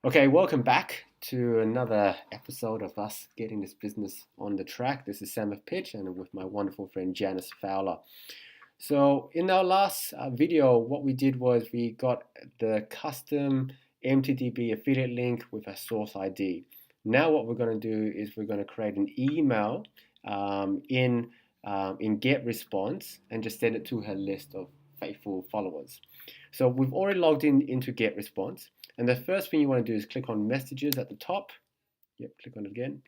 Okay, welcome back to another episode of us getting this business on the track. This is Sam of Pitch, and I'm with my wonderful friend Janice Fowler. So, in our last video, what we did was we got the custom MTTB affiliate link with a source ID. Now, what we're going to do is we're going to create an email in Get Response and just send it to her list of faithful followers. So we've already logged into Get Response. And the first thing you want to do is click on Messages at the top. Yep, click on it again.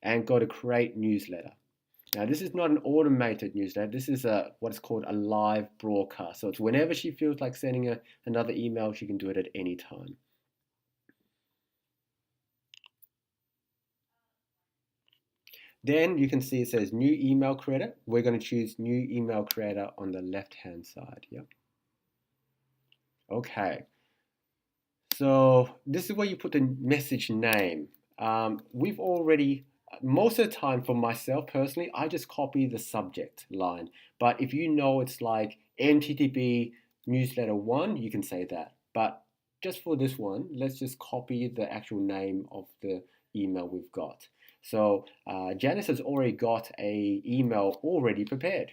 And go to Create Newsletter. Now, this is not an automated newsletter. This is what's called a live broadcast. So it's whenever she feels like sending another email, she can do it at any time. Then you can see it says New Email Creator. We're going to choose New Email Creator on the left-hand side. Yep. Okay. So this is where you put the message name. We've already, most of the time for myself personally, I just copy the subject line. But if you know it's like MTTB newsletter 1, you can say that. But just for this one, let's just copy the actual name of the email we've got. So Janice has already got a email already prepared.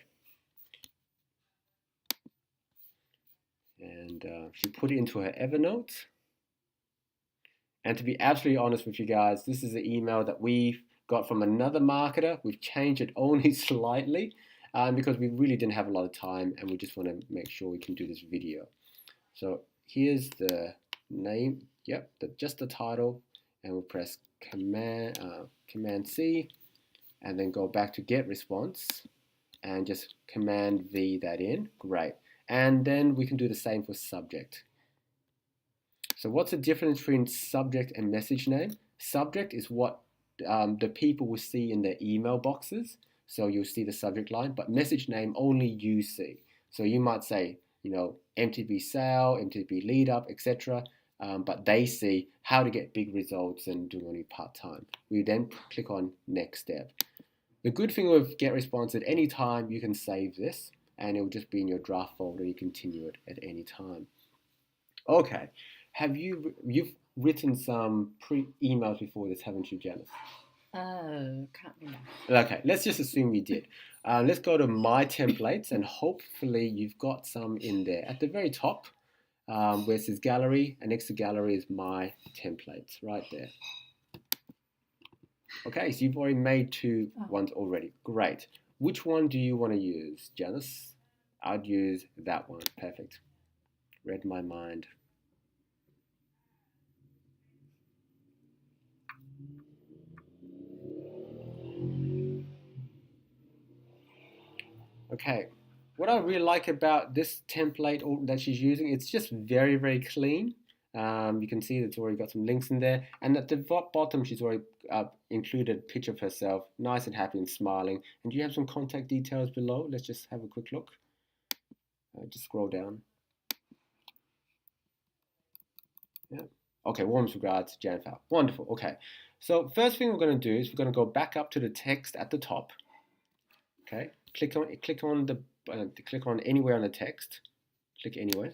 And she put it into her Evernote. And to be absolutely honest with you guys, this is an email that we've got from another marketer. We've changed it only slightly because we really didn't have a lot of time and we just want to make sure we can do this video. So here's the name, yep, just the title, and we'll press Command C and then go back to Get Response and just Command V that in. Great. And then we can do the same for subject. So what's the difference between subject and message name? Subject is what the people will see in their email boxes. So you'll see the subject line, but message name only you see. So you might say, MTB sale, MTB lead up, etc. But they see how to get big results and do only part-time. We then click on next step. The good thing with Get Response, at any time you can save this and it will just be in your draft folder. You continue it at any time. Okay. You've written some emails before this, haven't you, Janice? Oh, can't remember. Okay, let's just assume you did. Let's go to My Templates, and hopefully you've got some in there. At the very top, where it says Gallery, and next to Gallery is My Templates, right there. Okay, so you've already made two ones already. Great. Which one do you want to use, Janice? I'd use that one. Perfect. Read my mind. Okay, what I really like about this template that she's using, it's just very, very clean. You can see that it's already got some links in there. And at the bottom, she's already included a picture of herself, nice and happy and smiling. And do you have some contact details below? Let's just have a quick look. Just scroll down. Yeah. Okay, warmest regards, Jan Fowler. Wonderful. Okay, so first thing we're going to do is we're going to go back up to the text at the top. Okay, click on anywhere on the text. Click anywhere,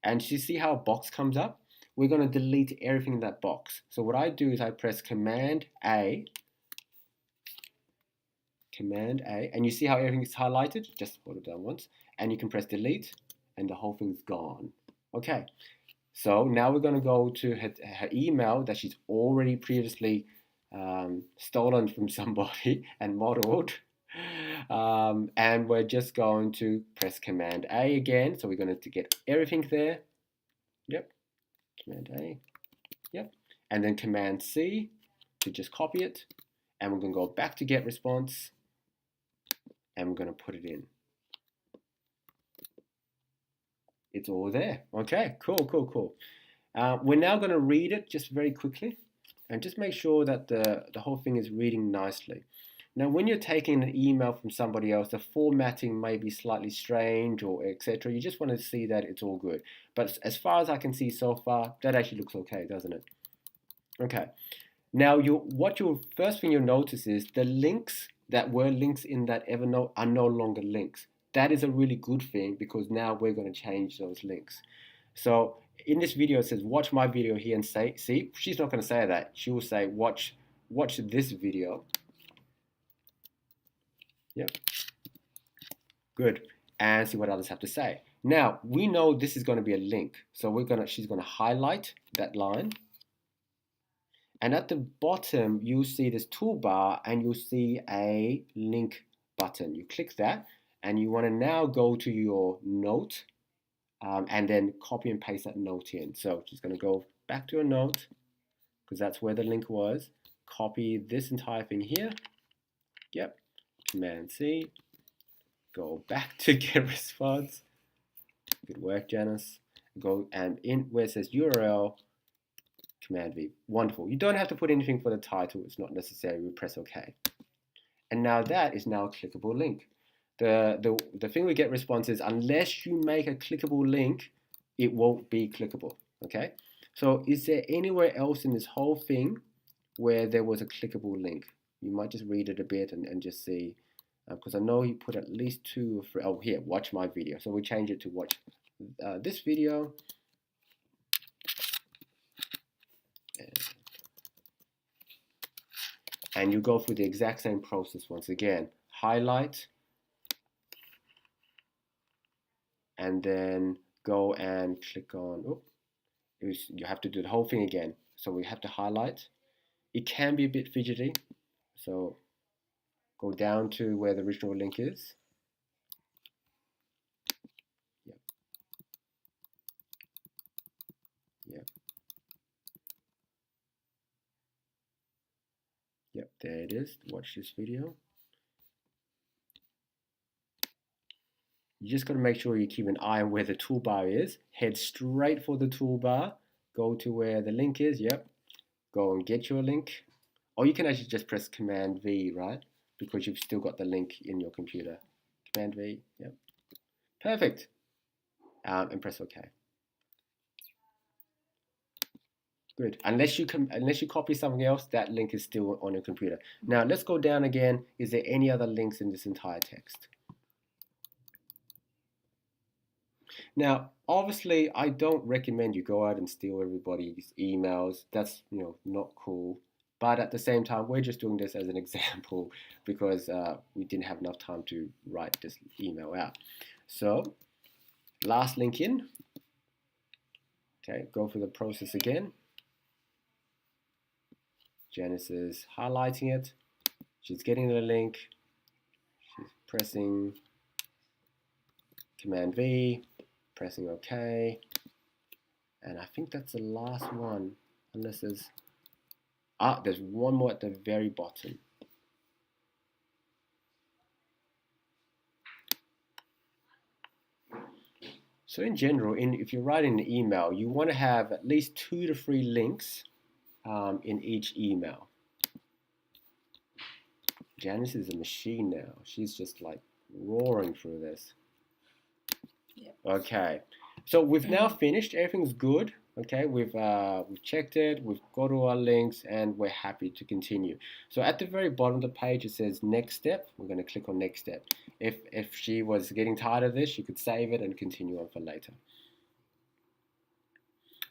and you see how a box comes up. We're going to delete everything in that box. So what I do is I press Command A, and you see how everything is highlighted. Just put it down once, and you can press Delete, and the whole thing's gone. Okay. So now we're going to go to her email that she's already previously stolen from somebody and modeled. And we're just going to press Command A again. So we're going to get everything there. Yep. Command A. Yep. And then Command C to just copy it. And we're going to go back to Get Response. And we're going to put it in. It's all there. Okay, cool. We're now going to read it just very quickly and just make sure that the whole thing is reading nicely. Now, when you're taking an email from somebody else, the formatting may be slightly strange or etc. You just want to see that it's all good. But as far as I can see so far, that actually looks okay, doesn't it? Okay. Now, first thing you'll notice is the links that were links in that Evernote are no longer links. That is a really good thing because now we're going to change those links. So in this video it says watch my video here and say, see, she's not going to say that. She will say watch this video. Yep, good. And see what others have to say. Now we know this is going to be a link, so she's going to highlight that line, and at the bottom you'll see this toolbar and you'll see a link button. You click that and you want to now go to your note, and then copy and paste that note in. So she's going to go back to her note because that's where the link was. Copy this entire thing here. Yep. Command C. Go back to get response. Good work, Janice. Go and in where it says URL, Command V. Wonderful. You don't have to put anything for the title. It's not necessary. We press OK. And now that is now a clickable link. The thing we get response is unless you make a clickable link, it won't be clickable. Okay. So is there anywhere else in this whole thing where there was a clickable link? You might just read it a bit and just see, because I know he put at least 2 or 3. Oh, here, watch my video. So we change it to watch this video. And you go through the exact same process once again. Highlight, and then go and click on, you have to do the whole thing again. So we have to highlight. It can be a bit fidgety, so go down to where the original link is. Yep. Yep. Yep, there it is. Watch this video. You just got to make sure you keep an eye on where the toolbar is. Head straight for the toolbar. Go to where the link is. Yep. Go and get your link. Or you can actually just press Command V, right? Because you've still got the link in your computer. Command V. Yep. Perfect. And press OK. Good. Unless you copy something else, that link is still on your computer. Now let's go down again. Is there any other links in this entire text? Now, obviously, I don't recommend you go out and steal everybody's emails. That's not cool. But at the same time, we're just doing this as an example because we didn't have enough time to write this email out. So, last link in. Okay, go through the process again. Janice is highlighting it. She's getting the link. She's pressing Command V, pressing OK. And I think that's the last one, unless there's one more at the very bottom. So in general, if you're writing an email, you want to have at least 2 to 3 links in each email. Janice is a machine now. She's just like roaring through this. Yep. Okay, so we've now finished. Everything's good. Okay, we've checked it. We've got all our links, and we're happy to continue. So at the very bottom of the page, it says next step. We're going to click on next step. If she was getting tired of this, she could save it and continue on for later.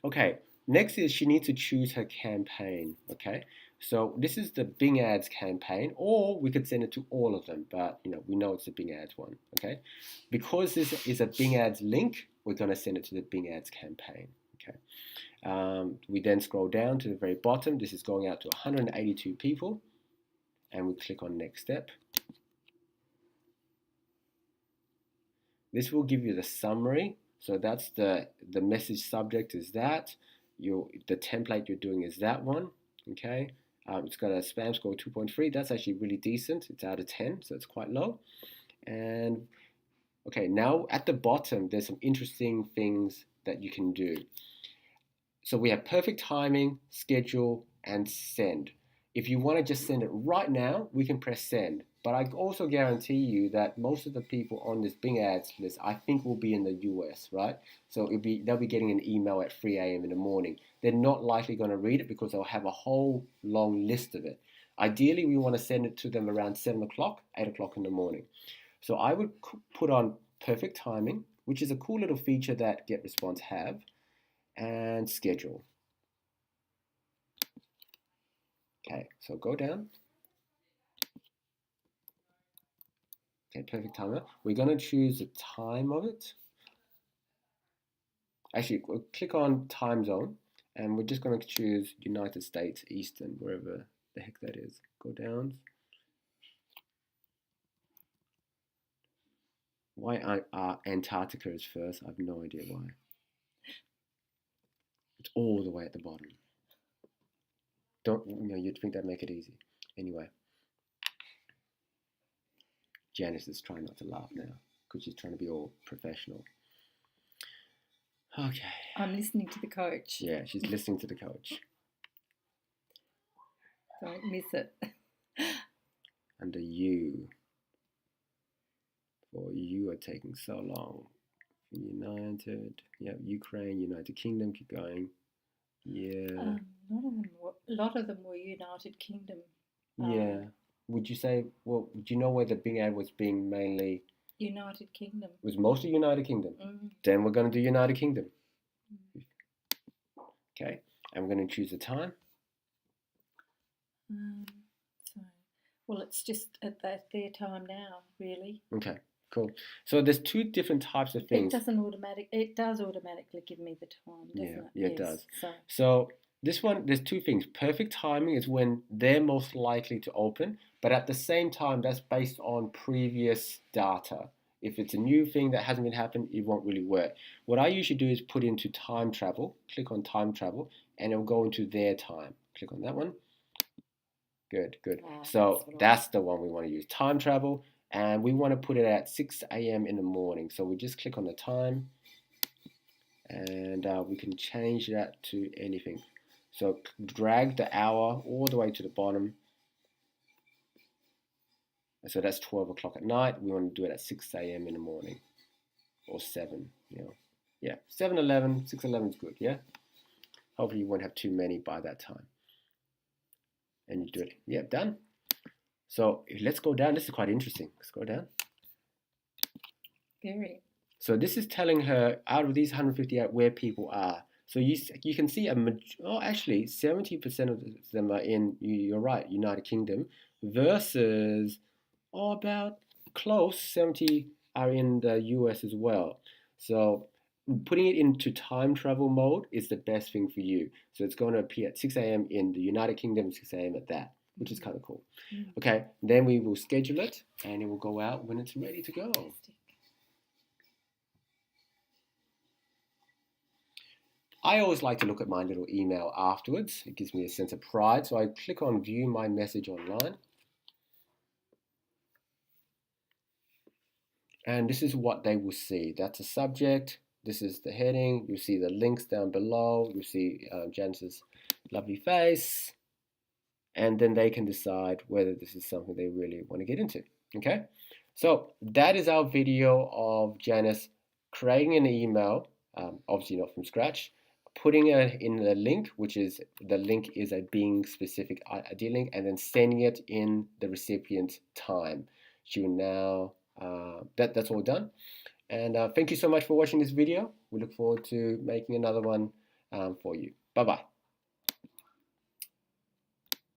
Okay, next is she needs to choose her campaign. Okay, so this is the Bing Ads campaign, or we could send it to all of them, but we know it's the Bing Ads one. Okay, because this is a Bing Ads link, we're going to send it to the Bing Ads campaign. Okay, we then scroll down to the very bottom. This is going out to 182 people, and we click on next step. This will give you the summary. So that's the message subject is that. The template you're doing is that one. Okay. It's got a spam score 2.3. That's actually really decent. It's out of 10, so it's quite low. And okay, now at the bottom, there's some interesting things that you can do. So we have perfect timing, schedule, and send. If you want to just send it right now, we can press send. But I also guarantee you that most of the people on this Bing Ads list, I think, will be in the US, right? So they'll be getting an email at 3 a.m. in the morning. They're not likely going to read it because they'll have a whole long list of it. Ideally, we want to send it to them around 7 o'clock, 8 o'clock in the morning. So I would put on perfect timing, which is a cool little feature that GetResponse have. and schedule. Okay, so go down. Okay, perfect timer. We're going to choose the time of it. Actually, we'll click on time zone, and we're just going to choose United States Eastern, wherever the heck that is. Go down. Why Antarctica is first, I have no idea why. It's all the way at the bottom. You'd think that'd make it easy. Anyway, Janice is trying not to laugh now because she's trying to be all professional. Okay. I'm listening to the coach. Yeah, she's listening to the coach. Don't miss it. Under U. For you are taking so long. United. Yep, Ukraine, United Kingdom, keep going. Yeah. A lot of them were United Kingdom. Yeah. Would you say, well, do you know where the big ad was being mainly? United Kingdom. It was mostly United Kingdom. Mm. Then we're going to do United Kingdom. Okay, and we're going to choose the time. Well, it's just at their time now, really. Okay, cool. So there's two different types of things. It does automatically give me the time, doesn't it? Yeah, it does. So this one, there's two things. Perfect timing is when they're most likely to open, but at the same time, that's based on previous data. If it's a new thing that hasn't been happened, it won't really work. What I usually do is put into time travel, click on time travel, and it'll go into their time. Click on that one. Good. So that's the one we want to use, time travel, and we want to put it at 6 a.m. in the morning. So we just click on the time, and we can change that to anything. So drag the hour all the way to the bottom. So that's 12 o'clock at night. We want to do it at 6 a.m. in the morning, or 7, Yeah, 7:11, 6:11 is good, yeah? Hopefully you won't have too many by that time. And you do it. Yeah, done. So let's go down. This is quite interesting. Let's go down. Very. So this is telling her out of these 158 where people are. So you can see actually 70% of them are in, you're right, United Kingdom, versus about close 70 are in the US as well. So putting it into time travel mode is the best thing for you. So it's going to appear at 6 a.m. in the United Kingdom, 6 a.m. at that, which is kind of cool. Okay, then we will schedule it and it will go out when it's ready to go. I always like to look at my little email afterwards. It gives me a sense of pride. So I click on view my message online. And this is what they will see. That's a subject. This is the heading. You'll see the links down below. You'll see Janice's lovely face. And then they can decide whether this is something they really want to get into. Okay? So that is our video of Janice creating an email, obviously not from scratch, putting it in the link, which is the link is a Bing specific ID link, and then sending it in the recipient's time. She will now, that's all done. And thank you so much for watching this video. We look forward to making another one for you. Bye-bye.